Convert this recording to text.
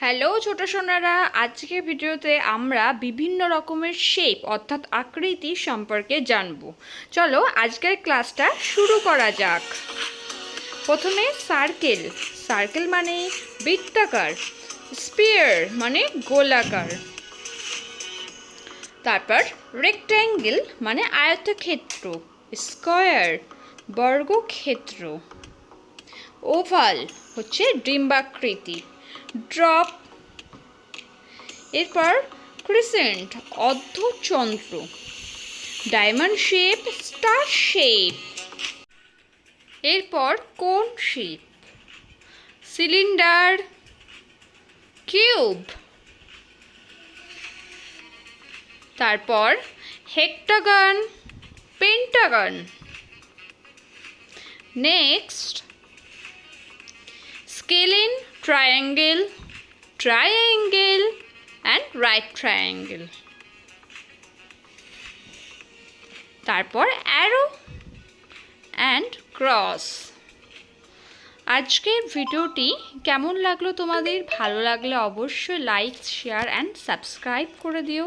Hello ছোট সোনারা, আজকের ভিডিওতে আমরা বিভিন্ন রকমের শেপ অর্থাৎ আকৃতি সম্পর্কে জানব। চলো আজকের ক্লাসটা শুরু করা যাক। প্রথমে সার্কেল। সার্কেল মানে বৃত্তাকার, স্পিয়ার মানে গোলাকার। তারপর রেক্ট্যাঙ্গেল মানে আয়তক্ষেত্র, স্কয়ার বর্গক্ষেত্র। ওভাল হচ্ছে ডিম্বাকৃতি, ড্রপ। এরপর ক্রিসেন্ট অর্ধচন্দ্র, ডায়মন্ড শেপ, স্টার শেপ। এরপর কোন শেপ, সিলিন্ডার, কিউব। তারপর hexagon, pentagon. Next scalene, triangle, triangle and right triangle. তারপর অ্যারো অ্যান্ড ক্রস। আজকের ভিডিওটি কেমন লাগলো তোমাদের? ভালো লাগলে অবশ্যই লাইক, শেয়ার অ্যান্ড সাবস্ক্রাইব করে দিও।